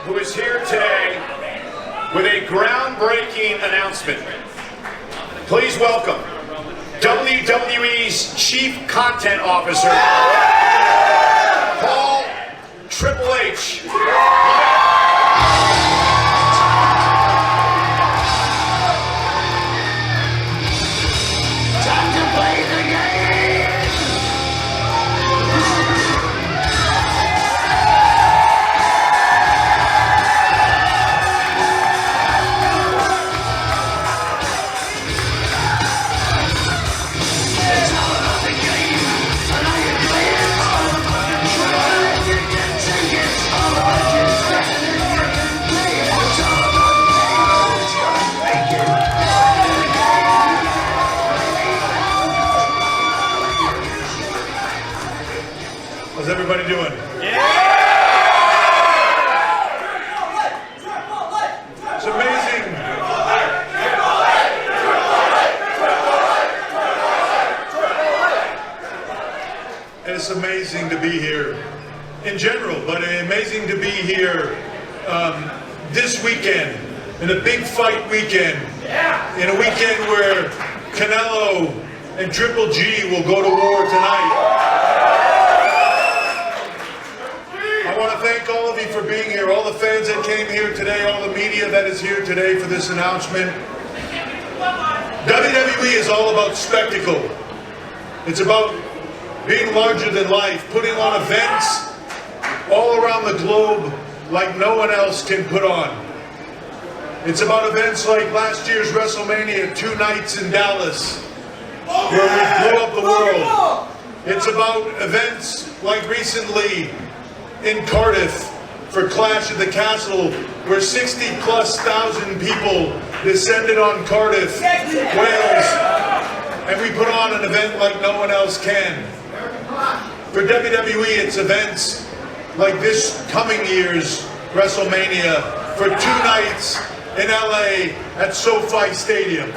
who is here today with a groundbreaking announcement. Please welcome WWE's Chief Content Officer, Paul Triple H. How's everybody doing? Yeah! It's amazing. And it's amazing to be here in general, but amazing to be here this weekend, in a big fight weekend, in a weekend where Canelo and Triple G will go to war tonight. I want to thank all of you for being here, all the fans that came here today, all the media that is here today for this announcement. WWE is all about spectacle. It's about being larger than life, putting on events all around the globe like no one else can put on. It's about events like last year's WrestleMania, 2 nights in Dallas, where we blew up the world. It's about events like recently in Cardiff for Clash at the Castle, where 60,000+ people descended on Cardiff, Wales, and we put on an event like no one else can. For WWE, it's events like this coming year's WrestleMania for 2 nights in LA at SoFi Stadium.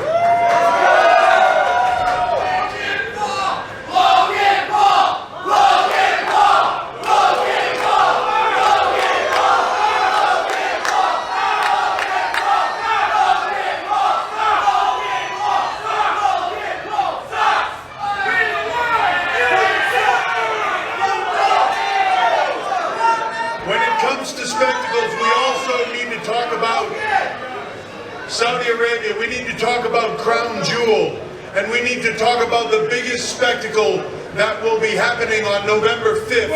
Saudi Arabia, we need to talk about Crown Jewel, and we need to talk about the biggest spectacle that will be happening on November 5th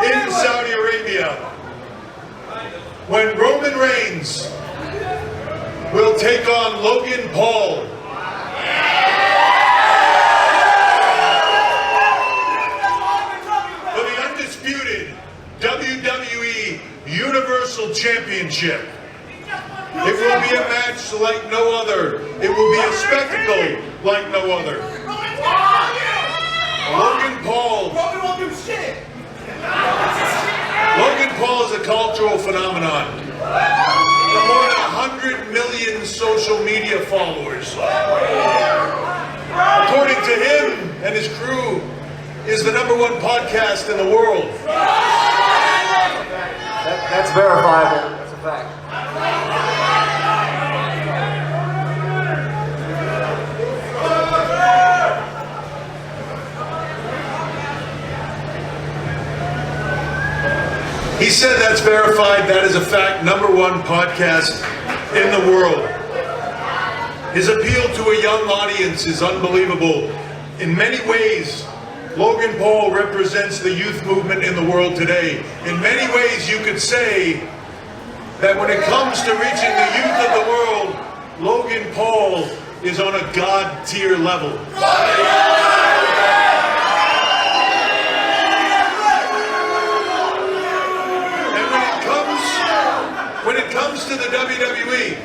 in Saudi Arabia, when Roman Reigns will take on Logan Paul. For the undisputed WWE Universal Championship. It will be a match like no other. It will be a spectacle like no other. Logan Paul. Logan Paul is a cultural phenomenon. With more than 100 million social media followers. According to him and his crew, is the #1 podcast in the world. That's verifiable. That's a fact. He said that's verified, that is a fact, #1 podcast in the world. His appeal to a young audience is unbelievable. In many ways, Logan Paul represents the youth movement in the world today. In many ways, you could say that when it comes to reaching the youth of the world, Logan Paul is on a God-tier level. When it comes to the WWE,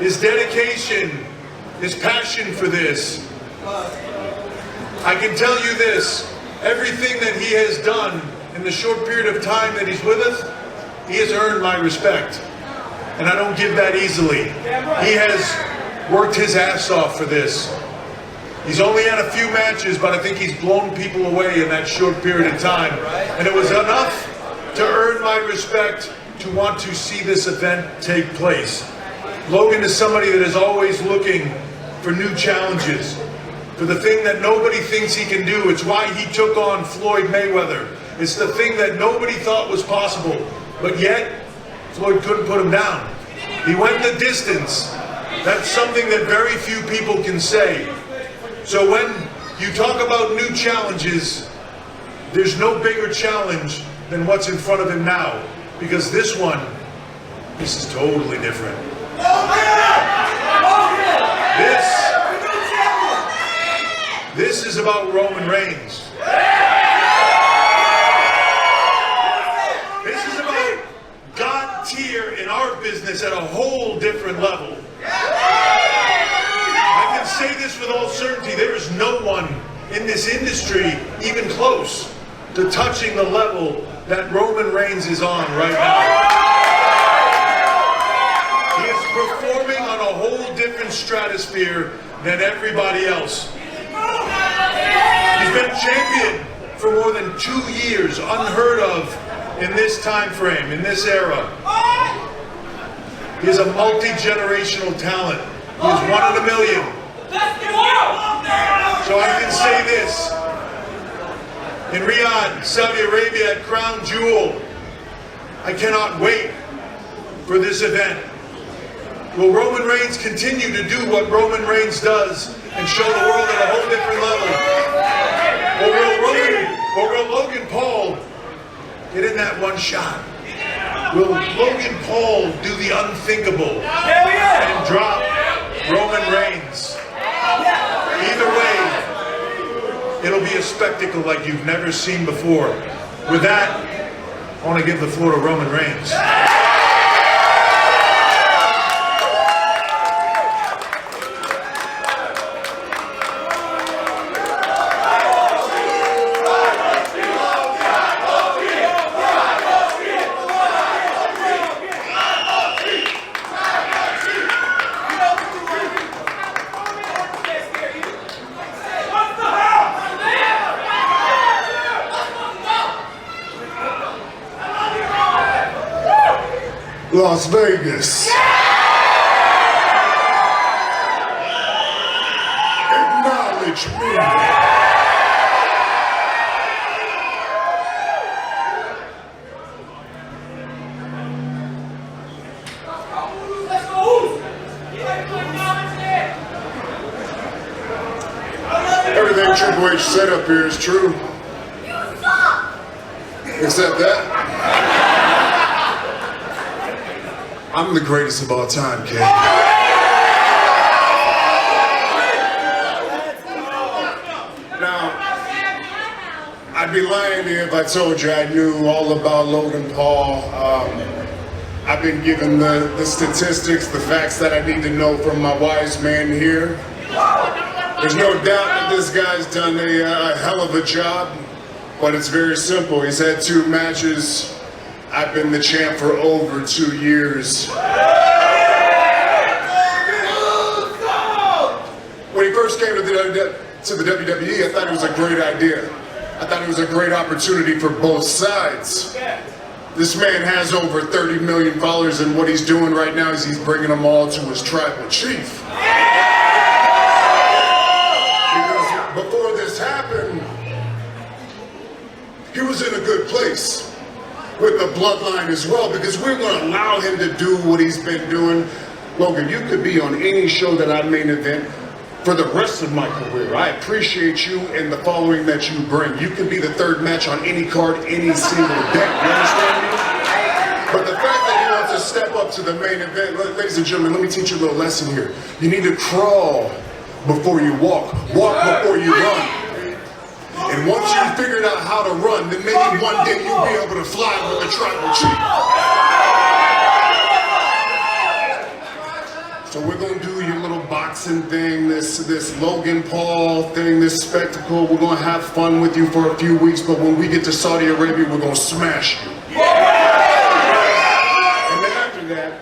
his dedication, his passion for this, I can tell you this, everything that he has done in the short period of time that he's with us, he has earned my respect. And I don't give that easily. He has worked his ass off for this. He's only had a few matches, but I think he's blown people away in that short period of time. And it was enough to earn my respect to want to see this event take place. Logan is somebody that is always looking for new challenges, for the thing that nobody thinks he can do. It's why he took on Floyd Mayweather. It's the thing that nobody thought was possible, but yet Floyd couldn't put him down. He went the distance. That's something that very few people can say. So when you talk about new challenges, there's no bigger challenge than what's in front of him now, because this is totally different. This is about Roman Reigns. This is about God tier in our business at a whole different level. I can say this with all certainty, there is no one in this industry even close to touching the level that Roman Reigns is on right now. He is performing on a whole different stratosphere than everybody else. He's been champion for more than 2 years, unheard of in this time frame, in this era. He is a multi-generational talent. He is 1 in a million. So I can say this. In Riyadh, Saudi Arabia at Crown Jewel, I cannot wait for this event. Will Roman Reigns continue to do what Roman Reigns does and show the world at a whole different level? Or will Logan Paul get in that one shot? Will Logan Paul do the unthinkable and drop Roman Reigns? Either way, it'll be a spectacle like you've never seen before. With that, I want to give the floor to Roman Reigns. Las Vegas. Acknowledge me. Everything Triple H said up here is true. Except that. I'm the greatest of all time, kid. Now, I'd be lying to you if I told you I knew all about Logan Paul. I've been given the statistics, the facts that I need to know from my wise man here. There's no doubt that this guy's done a hell of a job, but it's very simple. He's had 2 matches. I've been the champ for over 2 years. When he first came to the WWE, I thought it was a great idea. I thought it was a great opportunity for both sides. This man has over 30 million followers, and what he's doing right now is he's bringing them all to his tribal chief. Because before this happened, he was in a good place with the bloodline as well, because we're going to allow him to do what he's been doing. Logan, you could be on any show that I main event for the rest of my career. I appreciate you and the following that you bring. You can be the 3rd match on any card, any single day. You understand me? But the fact that he wants to step up to the main event, ladies and gentlemen, let me teach you a little lesson here. You need to crawl before you walk before you run. And once you've figured out how to run, then maybe one day you'll be able to fly with the tribal chief. So we're going to do your little boxing thing, this Logan Paul thing, this spectacle. We're going to have fun with you for a few weeks, but when we get to Saudi Arabia, we're going to smash you. And then after that,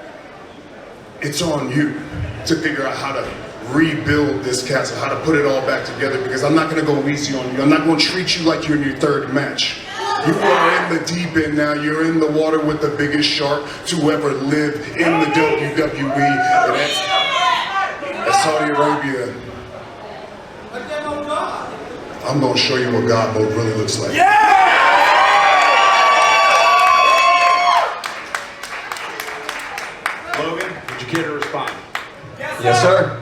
it's on you to figure out how to rebuild this castle, how to put it all back together, because I'm not going to go easy on you. I'm not going to treat you like you're in your 3rd match. You are in the deep end now. You're in the water with the biggest shark to ever live in the WWE. And that's Saudi Arabia. I'm going to show you what God mode really looks like. Logan, would you care to respond? Yes, sir.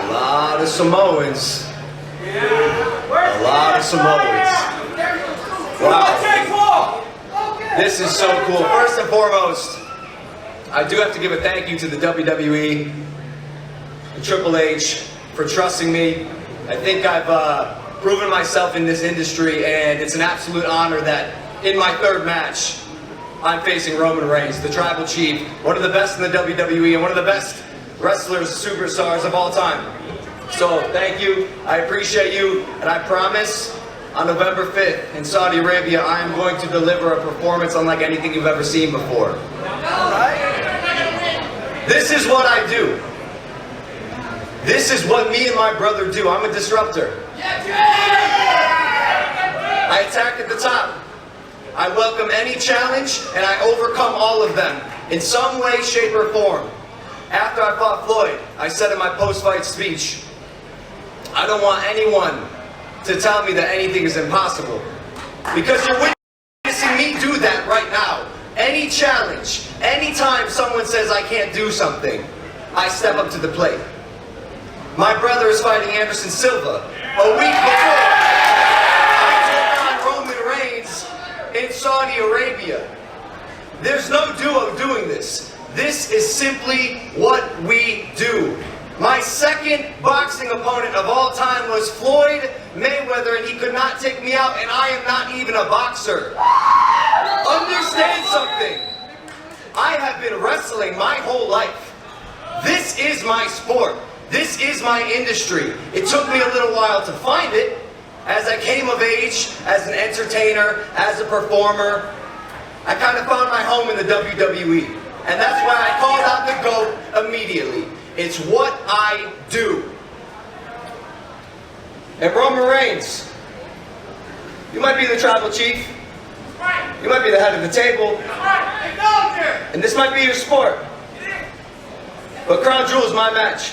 A lot of Samoans. A lot of Samoans. Wow. This is so cool. First and foremost, I do have to give a thank you to the WWE and Triple H for trusting me. I think I've proven myself in this industry, and it's an absolute honor that in my third match, I'm facing Roman Reigns, the Tribal Chief, one of the best in the WWE and one of the best wrestlers, superstars of all time. So thank you, I appreciate you, and I promise on November 5th in Saudi Arabia, I am going to deliver a performance unlike anything you've ever seen before. This is what I do. This is what me and my brother do. I'm a disruptor. I attack at the top. I welcome any challenge, and I overcome all of them in some way, shape, or form. After I fought Floyd, I said in my post-fight speech, I don't want anyone to tell me that anything is impossible. Because you're witnessing me do that right now. Any challenge, anytime someone says I can't do something, I step up to the plate. My brother is fighting Anderson Silva. A week before, I took on Roman Reigns in Saudi Arabia. There's no duo doing this. This is simply what we do. My second boxing opponent of all time was Floyd Mayweather, and he could not take me out, and I am not even a boxer. Understand something. I have been wrestling my whole life. This is my sport. This is my industry. It took me a little while to find it as I came of age, as an entertainer, as a performer. I kind of found my home in the WWE. And that's why I called out the GOAT immediately. It's what I do. And Roman Reigns, you might be the Tribal Chief. You might be the head of the table. And this might be your sport. But Crown Jewel is my match.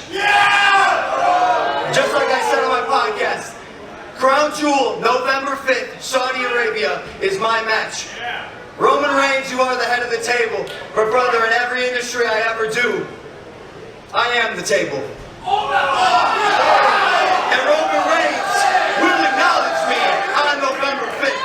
Just like I said on my podcast, Crown Jewel, November 5th, Saudi Arabia, is my match. Roman Reigns, you are the head of the table. But brother, in every industry I ever do, I am the table. And Roman Reigns will acknowledge me on November 5th.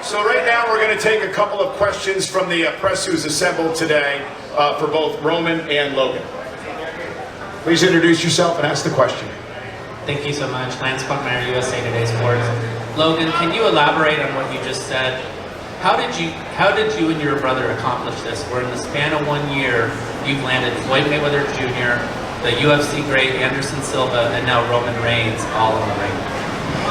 So right now we're going to take a couple of questions from the press who's assembled today for both Roman and Logan. Please introduce yourself and ask the question. Thank you so much. Lance Buckmeyer, USA Today Sports. Logan, can you elaborate on what you just said? How did you and your brother accomplish this? Where in the span of 1 year, you've landed Floyd Mayweather Jr., the UFC great Anderson Silva, and now Roman Reigns all in the ring?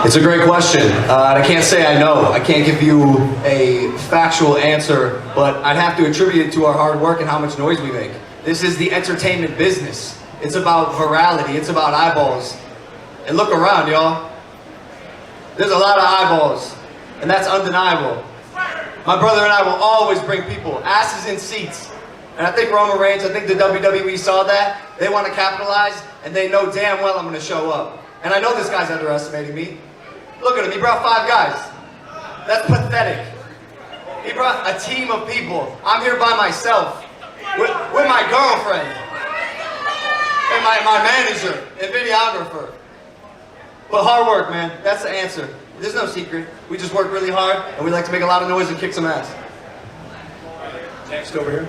It's a great question. I can't say I know. I can't give you a factual answer, but I'd have to attribute it to our hard work and how much noise we make. This is the entertainment business. It's about virality. It's about eyeballs. And look around, y'all. There's a lot of eyeballs, and that's undeniable. My brother and I will always bring people, asses in seats. And I think Roman Reigns, I think the WWE saw that. They want to capitalize, and they know damn well I'm going to show up. And I know this guy's underestimating me. Look at him, he brought 5 guys. That's pathetic. He brought a team of people. I'm here by myself, with my girlfriend, and my manager, and videographer. But hard work, man, that's the answer. There's no secret. We just work really hard, and we like to make a lot of noise and kick some ass. Next over here.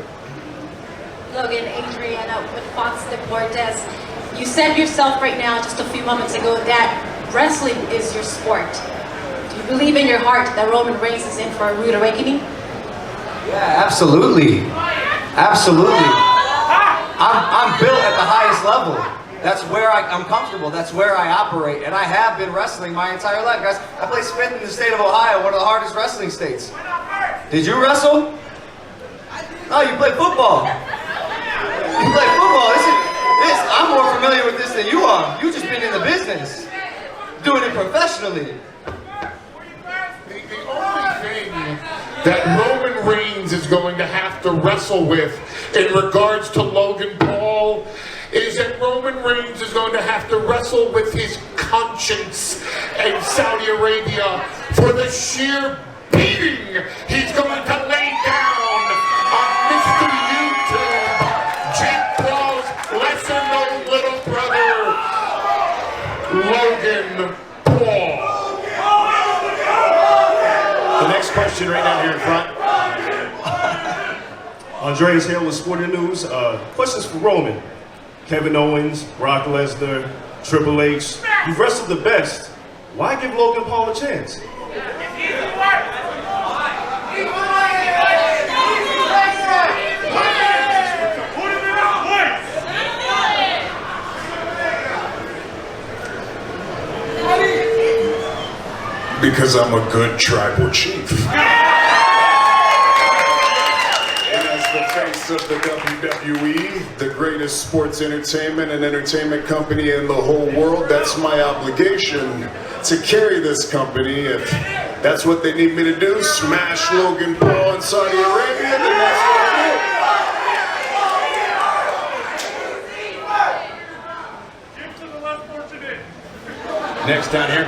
Logan, Adriana with Fox Deportes. You said yourself right now, just a few moments ago, that wrestling is your sport. Do you believe in your heart that Roman Reigns is in for a rude awakening? Yeah, absolutely. Absolutely. I'm built at the highest level. That's where I'm comfortable. That's where I operate. And I have been wrestling my entire life, guys. I placed 5th in the state of Ohio, one of the hardest wrestling states. Did you wrestle? No, you play football. You play football. I'm more familiar with this than you are. You've just been in the business, doing it professionally. The only thing that Roman Reigns is going to have to wrestle with in regards to Logan Paul is that Roman Reigns is going to have to wrestle with his conscience in Saudi Arabia for the sheer beating he's going to lay down on Mr. YouTube, Jake Paul's lesser-known little brother, Logan Paul. The next question right down here in front. Andreas Hale with Sporting News. Questions for Roman. Kevin Owens, Brock Lesnar, Triple H. You've wrestled the best. Why give Logan Paul a chance? Because I'm a good tribal chief. And as the face of the WWE, the greatest sports entertainment and entertainment company in the whole world, that's my obligation to carry this company. If that's what they need me to do, smash Logan Paul in Saudi Arabia, then that's what I Next down here.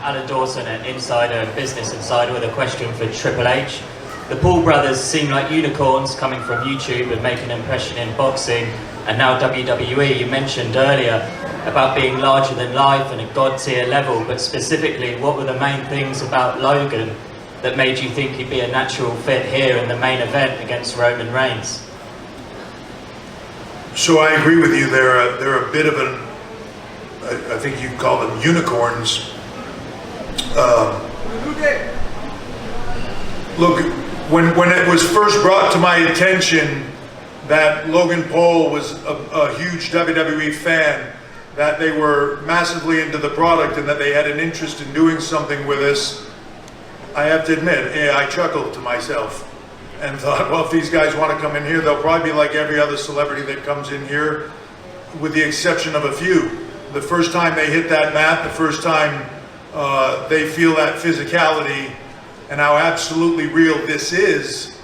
Alan Dawson at Insider, Business Insider, with a question for Triple H. The Paul brothers seem like unicorns coming from YouTube and making an impression in boxing, and now WWE. You mentioned earlier about being larger than life and a god tier level, but specifically, what were the main things about Logan that made you think he'd be a natural fit here in the main event against Roman Reigns? So I agree with you. They're a bit of an, I think you call them unicorns. Look, when it was first brought to my attention that Logan Paul was a huge WWE fan, that they were massively into the product and that they had an interest in doing something with us, I have to admit, I chuckled to myself and thought, well, if these guys want to come in here, they'll probably be like every other celebrity that comes in here, with the exception of a few. The first time they hit that mat, the first time they feel that physicality and how absolutely real this is,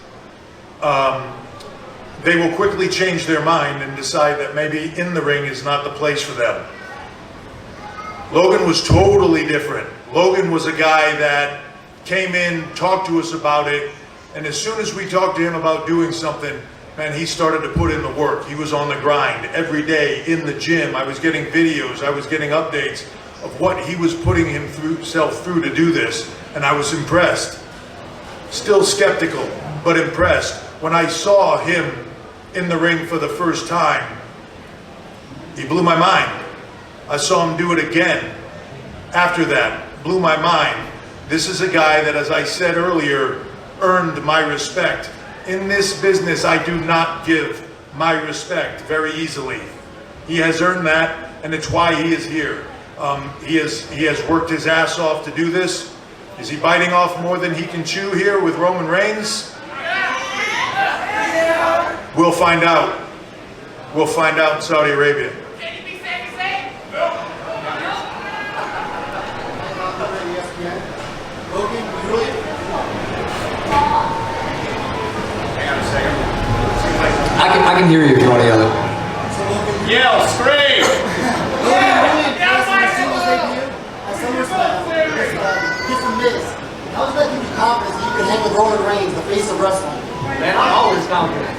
they will quickly change their mind and decide that maybe in the ring is not the place for them. Logan was totally different. Logan was a guy that came in, talked to us about it, and as soon as we talked to him about doing something, man, he started to put in the work. He was on the grind every day in the gym. I was getting videos, I was getting updates of what he was putting himself through to do this, and I was impressed. Still skeptical, but impressed. When I saw him in the ring for the first time, he blew my mind. I saw him do it again. After that, blew my mind. This is a guy that, as I said earlier, earned my respect. In this business, I do not give my respect very easily. He has earned that, and it's why he is here. He has worked his ass off to do this. Is he biting off more than he can chew here with Roman Reigns? We'll find out. We'll find out in Saudi Arabia. I can hear you if you want to yell it. Yell, scream! How does that give you confidence that you can hang with Roman Reigns, the face of wrestling? Man, I'm always confident.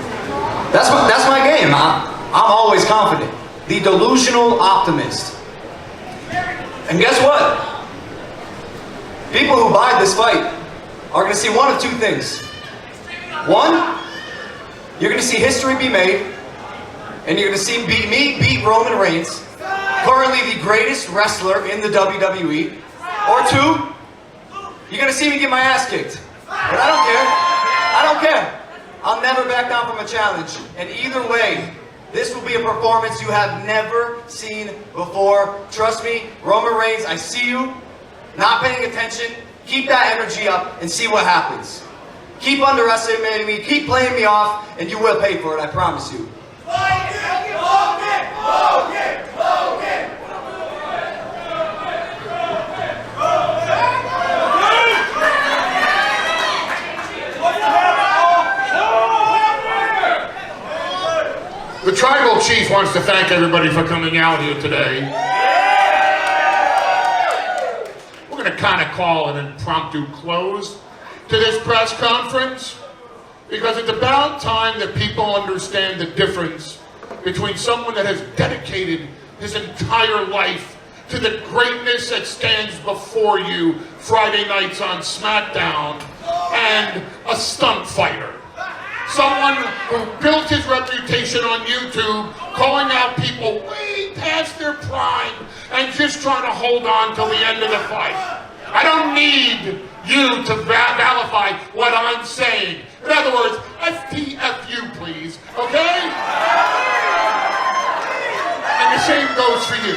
That's my game. I'm always confident. The delusional optimist. And guess what? People who buy this fight are going to see one of two things. One, you're going to see history be made, and you're going to see me beat Roman Reigns, currently the greatest wrestler in the WWE. Or two, you're going to see me get my ass kicked. But I don't care. I don't care. I'll never back down from a challenge. And either way, this will be a performance you have never seen before. Trust me, Roman Reigns, I see you not paying attention. Keep that energy up and see what happens. Keep underestimating me, keep playing me off, and you will pay for it, I promise you. The tribal chief wants to thank everybody for coming out here today. We're going to kind of call an impromptu close to this press conference because it's about time that people understand the difference between someone that has dedicated his entire life to the greatness that stands before you Friday nights on SmackDown and a stunt fighter. Someone who built his reputation on YouTube, calling out people way past their prime and just trying to hold on till the end of the fight. I don't need you to validate what I'm saying. In other words, FTFU, please, okay? And the same goes for you.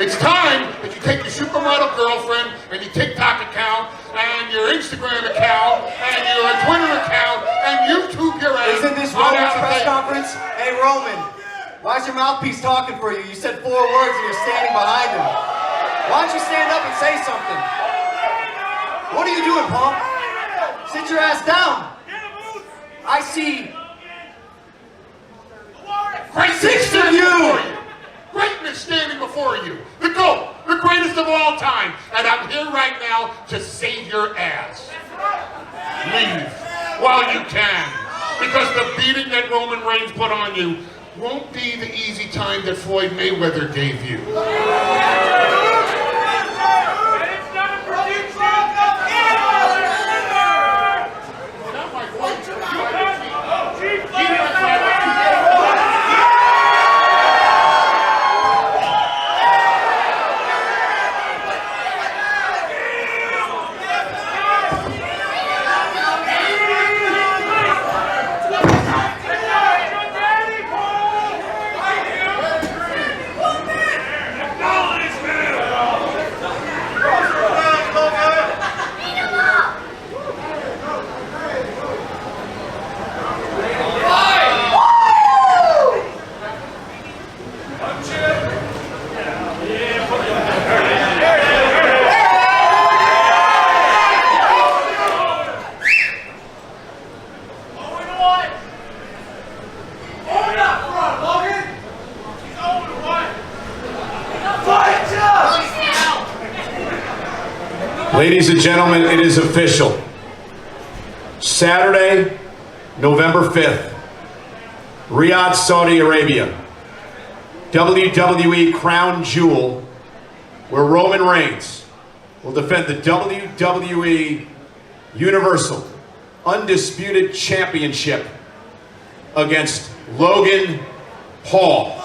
It's time that you take your supermodel girlfriend and your TikTok account and your Instagram account and your Twitter account and YouTube your ass. Isn't this Roman's press conference? Hey Roman, why's your mouthpiece talking for you? You said 4 words and you're standing behind him. Why don't you stand up and say something? What are you doing, Paul? Sit your ass down. I see Greatness standing before you. Greatness standing before you. The GOAT, the greatest of all time. And I'm here right now to save your ass. Leave while you can. Because the beating that Roman Reigns put on you won't be the easy time that Floyd Mayweather gave you. Ladies and gentlemen, it is official. Saturday, November 5th, Riyadh, Saudi Arabia, WWE Crown Jewel, where Roman Reigns will defend the WWE Universal Undisputed Championship against Logan Paul.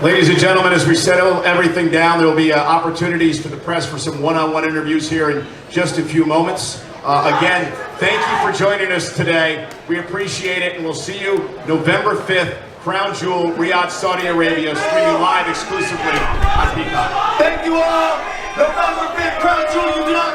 Ladies and gentlemen, as we settle everything down, there will be opportunities for the press for some one-on-one interviews here in just a few moments. Again, thank you for joining us today. We appreciate it, and we'll see you November 5th, Crown Jewel, Riyadh, Saudi Arabia, streaming live exclusively on Peacock. Thank you all. November 5th, Crown Jewel, you do not